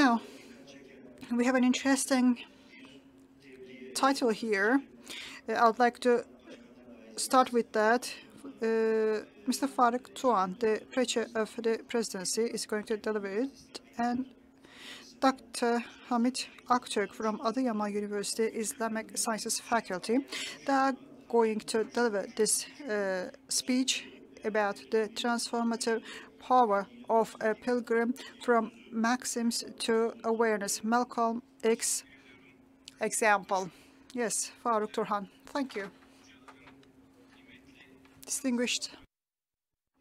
Now, we have an interesting title here. I would like to start with that. Mr. Faruk, the preacher of the Presidency, is going to deliver it, and Dr.Hamit Aktürk from Adıyaman University Islamic Sciences Faculty. They are going to deliver this speech about the transformative power of a pilgrim from maxims to awareness. Malcom X example. Yes, Faruk, Turhan. Thank you. Distinguished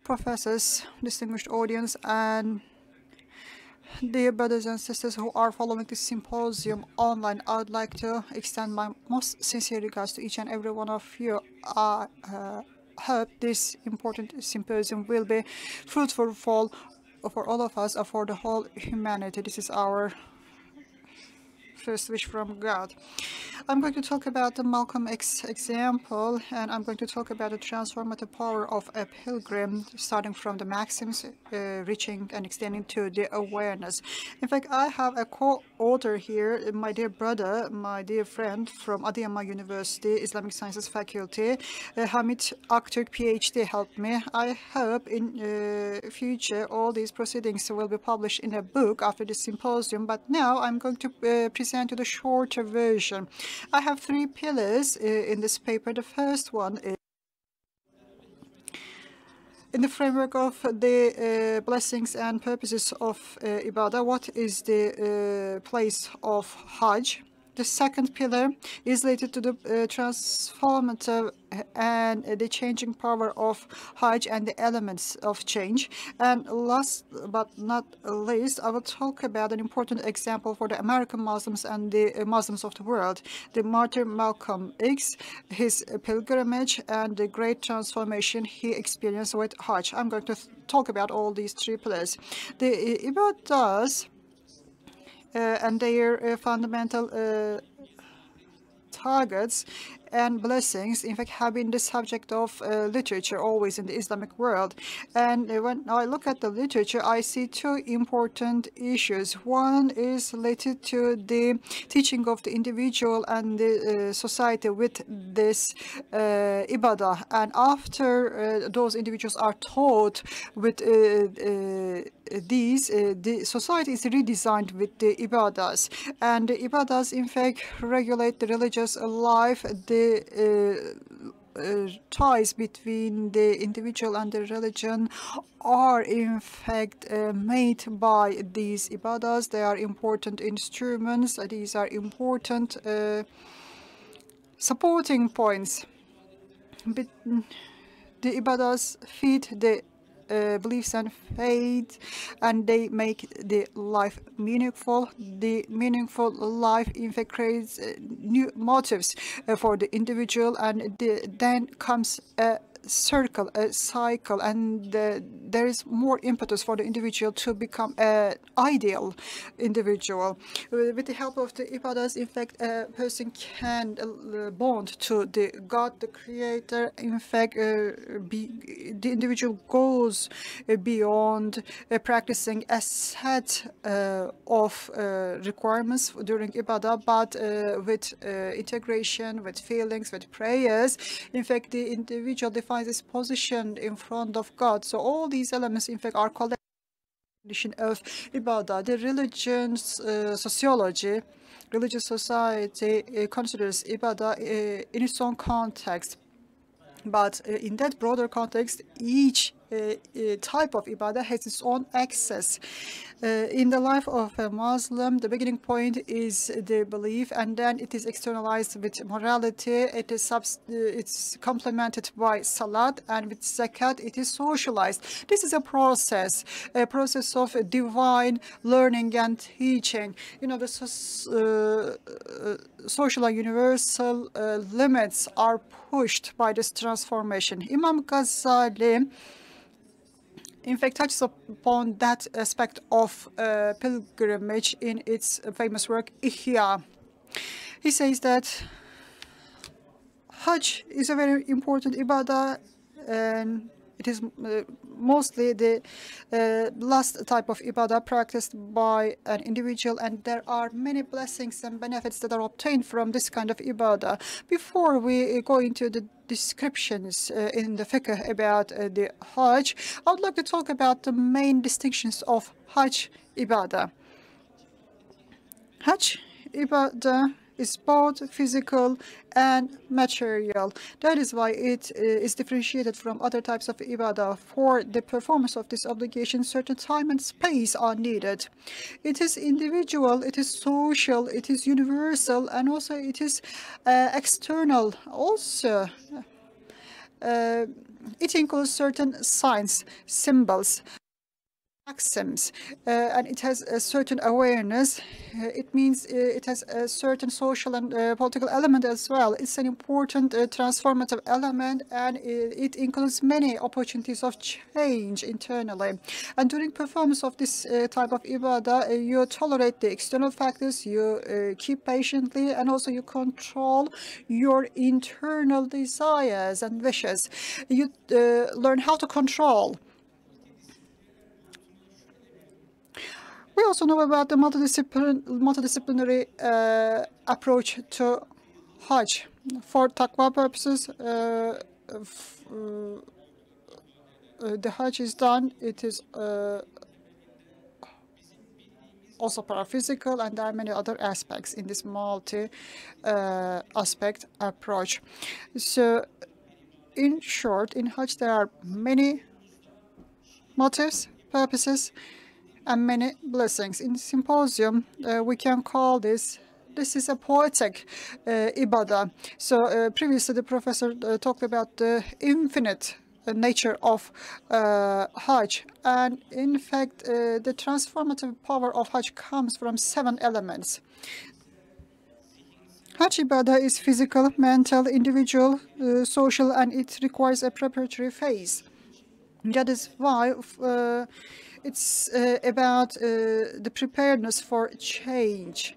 professors, distinguished audience, and dear brothers and sisters who are following this symposium online, I would like to extend my most sincere regards to each and every one of you. I hope this important symposium will be fruitful for all of us, for the whole humanity. This is our first wish from God. I'm going to talk about the Malcom X example, and I'm going to talk about the transformative power of a pilgrim, starting from the maxims, reaching and extending to the awareness. In fact, I have a co-author here, my dear brother, my dear friend from Adıyaman University Islamic Sciences Faculty, Hamit Aktürk, PhD, helped me. I hope in future all these proceedings will be published in a book after the symposium, but now I'm going to present you the shorter version. I have three pillars in this paper. The first one is in the framework of the blessings and purposes of Ibadah. What is the place of Hajj? The second pillar is related to the transformative and the changing power of Hajj and the elements of change. And last but not least, I will talk about an important example for the American Muslims and the Muslims of the world, the martyr Malcom X, his pilgrimage, and the great transformation he experienced with Hajj. I'm going to talk about all these three pillars. The Ibadahs and their fundamental targets and blessings, in fact, have been the subject of literature always in the Islamic world. And when I look at the literature, I see two important issues. One is related to the teaching of the individual and the society with this ibadah. And after those individuals are taught with these, the society is redesigned with the ibadahs. And the ibadahs, in fact, regulate the religious life, the ties between the individual and the religion are in fact made by these ibadahs. They are important instruments. These are important supporting points. But the ibadahs feed the beliefs and faith, and they make the life meaningful. The meaningful life, in fact, creates new motives for the individual, and then comes a circle, a cycle, and there is more impetus for the individual to become an ideal individual. With the help of the ibadahs, in fact, a person can bond to the God, the Creator. In fact, the individual goes beyond practicing a set of requirements during ibadah, but with integration, with feelings, with prayers. In fact, the individual defines his position in front of God. So all these elements, in fact, are called the definition of ibadah. The religion's sociology, religious society considers ibadah in its own context. But in that broader context, each type of ibadah has its own access. In the life of a Muslim, the beginning point is the belief, and then it is externalized with morality. It's complemented by salat, and with zakat, it is socialized. This is a process of divine learning and teaching. You know, the social and universal limits are pushed by this transformation. Imam Ghazali, in fact, touches upon that aspect of pilgrimage in its famous work, Ihya. He says that Hajj is a very important ibadah, and it is mostly the last type of ibadah practiced by an individual, and there are many blessings and benefits that are obtained from this kind of ibadah. Before we go into the descriptions in the fiqh about the Hajj, I would like to talk about the main distinctions of Hajj ibadah. Hajj ibadah is both physical and material. That is why it is differentiated from other types of ibadah. For the performance of this obligation, certain time and space are needed. It is individual, it is social, it is universal, and also it is external. Also, it includes certain signs, symbols, maxims, and it has a certain awareness. It means it has a certain social and political element as well. It's an important transformative element, and it includes many opportunities of change internally. And during performance of this type of ibadah, you tolerate the external factors, you keep patiently, and also you control your internal desires and wishes. You learn how to control. We also know about the multidisciplinary approach to Hajj. For taqwa purposes, the Hajj is done. It is also paraphysical, and there are many other aspects in this multi-aspect approach. So, in short, in Hajj there are many motives, purposes, and many blessings. In Symposium, we can call this is a poetic ibadah. So previously the professor talked about the infinite nature of Hajj, and in fact the transformative power of Hajj comes from 7 elements. Hajj ibadah is physical, mental, individual, social, and it requires a preparatory phase. That is why it's about the preparedness for change.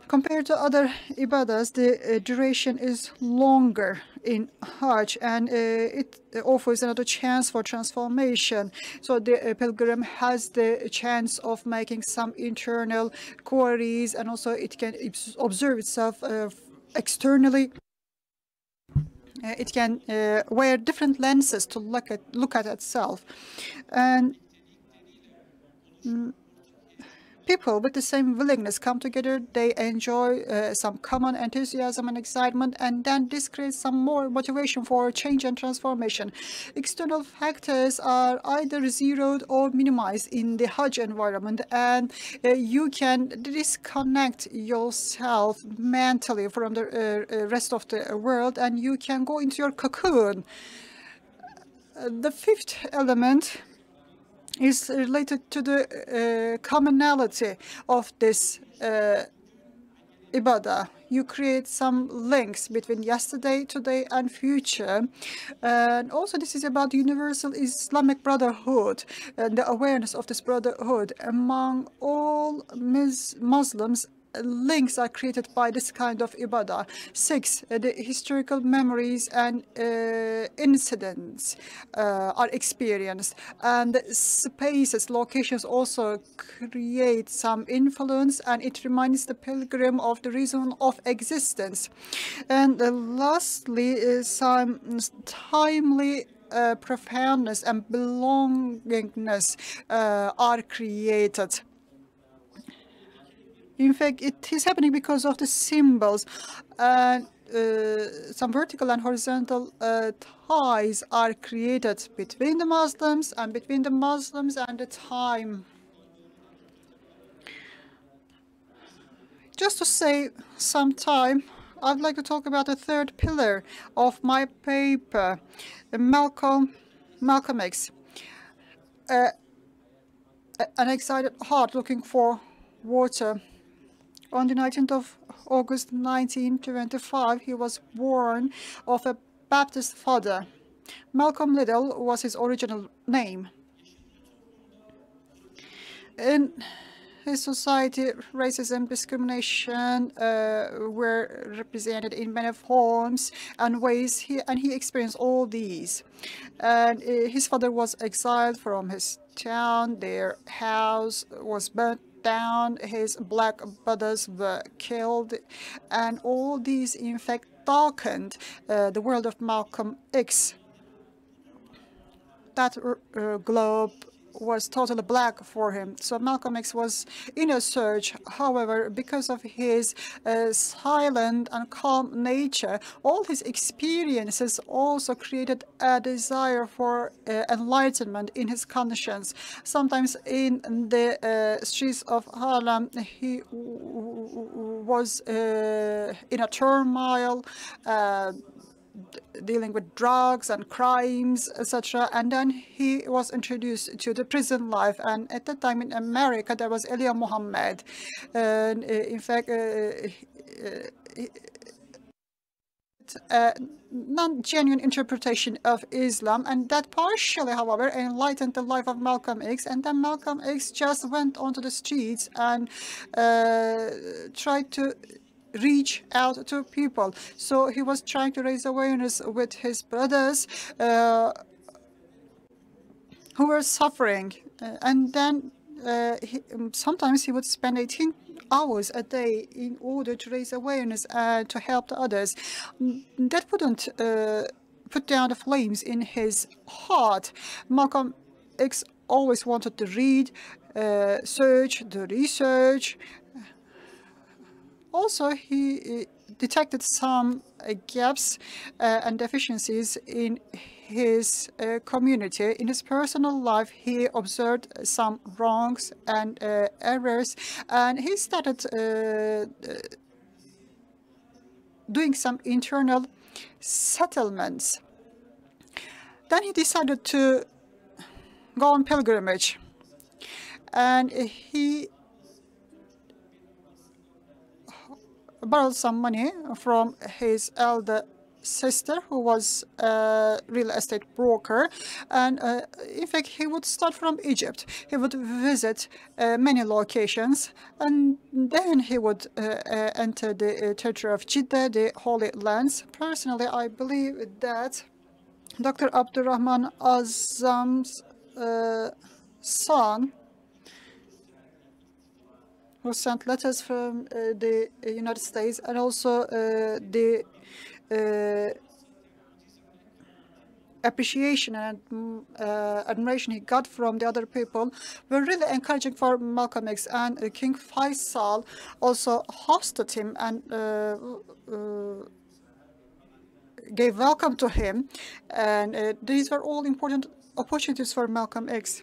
Compared to other ibadahs, the duration is longer in Hajj, and it offers another chance for transformation. So the pilgrim has the chance of making some internal queries, and also it can observe itself externally. It can wear different lenses to look at itself, and people with the same willingness come together. They enjoy some common enthusiasm and excitement, and then this creates some more motivation for change and transformation. External factors are either zeroed or minimized in the Hajj environment, and you can disconnect yourself mentally from the rest of the world, and you can go into your cocoon. The 5th element is related to the commonality of this ibadah. You create some links between yesterday, today, and future. And also this is about universal Islamic brotherhood and the awareness of this brotherhood. Among all Muslims, links are created by this kind of ibadah. 6, the historical memories and incidents are experienced, and spaces, locations also create some influence, and it reminds the pilgrim of the reason of existence. And lastly, some timely profoundness and belongingness are created. In fact, it is happening because of the symbols, and some vertical and horizontal ties are created between the Muslims and between the Muslims and the time. Just to save some time, I'd like to talk about the 3rd pillar of my paper, Malcom X. An excited heart looking for water. On the 19th of August 1925, he was born of a Baptist father. Malcolm Liddell was his original name. In his society, racism, discrimination were represented in many forms and ways. He experienced all these. And his father was exiled from his town. Their house was burnt down. His black brothers were killed, and all these, in fact, darkened the world of Malcolm X. That globe was totally black for him. So Malcolm X was in a search. However, because of his silent and calm nature, all his experiences also created a desire for enlightenment in his conscience. Sometimes in the streets of Harlem, he was in a turmoil, dealing with drugs and crimes, etc. And then he was introduced to the prison life. And at that time in America, there was Elijah Muhammad. And in fact, non-genuine interpretation of Islam, and that partially, however, enlightened the life of Malcolm X. And then Malcolm X just went onto the streets and tried to reach out to people. So he was trying to raise awareness with his brothers who were suffering. And then sometimes he would spend 18 hours a day in order to raise awareness and to help the others. That wouldn't put down the flames in his heart. Malcolm X always wanted to read, search, do research. Also, he detected some gaps and deficiencies in his community. In his personal life, he observed some wrongs and errors, and he started doing some internal settlements. Then he decided to go on pilgrimage, and he borrowed some money from his elder sister, who was a real estate broker. And in fact, he would start from Egypt. He would visit many locations, and then he would enter the territory of Jeddah, the Holy Lands. Personally, I believe that Dr. Abdurrahman Azam's son, who sent letters from the United States, and also the appreciation and admiration he got from the other people were really encouraging for Malcolm X. And King Faisal also hosted him and gave welcome to him. And these were all important opportunities for Malcolm X.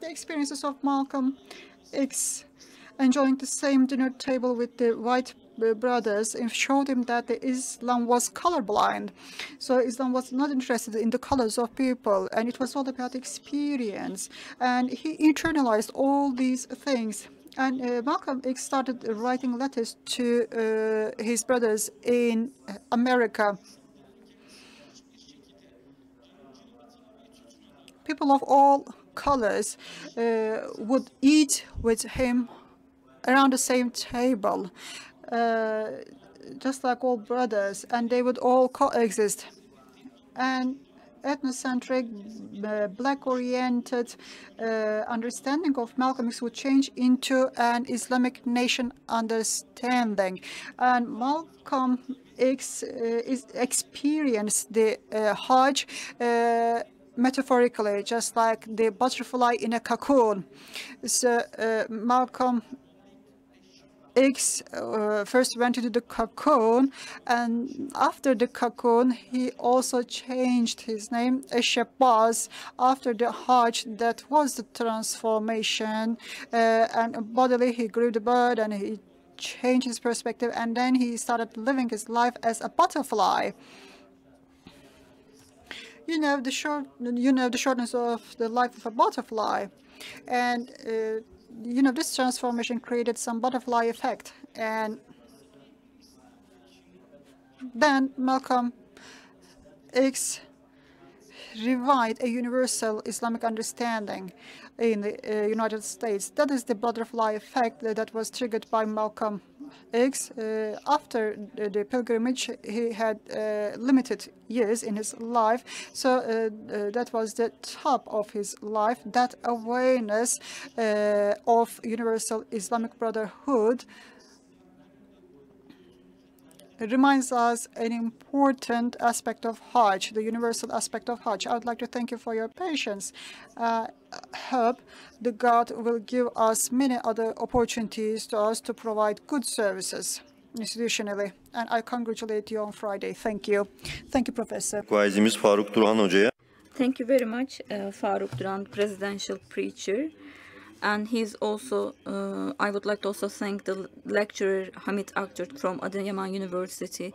The experiences of Malcolm X enjoying the same dinner table with the white brothers showed him that Islam was colorblind. So Islam was not interested in the colors of people, and it was all about experience. And he internalized all these things. And Malcolm X started writing letters to his brothers in America. People of all colors would eat with him around the same table, just like all brothers, and they would all coexist. And ethnocentric, black-oriented understanding of Malcolm X would change into an Islamic nation understanding. And Malcolm X experienced the Hajj metaphorically, just like the butterfly in a cocoon. So Malcolm X first went into the cocoon, and after the cocoon, he also changed his name, Shabazz, after the Hajj. That was the transformation, and bodily he grew the bird, and he changed his perspective, and then he started living his life as a butterfly. You know the shortness of the life of a butterfly, and this transformation created some butterfly effect. And then Malcolm X revived a universal Islamic understanding. in the United States. That is the butterfly effect that was triggered by Malcom X. After the pilgrimage, he had limited years in his life, so that was the top of his life. That awareness of universal Islamic brotherhood reminds us an important aspect of Hajj, the universal aspect of Hajj. I would like to thank you for your patience. Hope the God will give us many other opportunities to us to provide good services institutionally. And I congratulate you on Friday. Thank you. Thank you, Professor. Vaizimiz Faruk Turhan Hoca'ya. Thank you very much, Faruk Duran, presidential preacher. And he's also, I would like to also thank the lecturer Hamit Aktürk from Adıyaman University.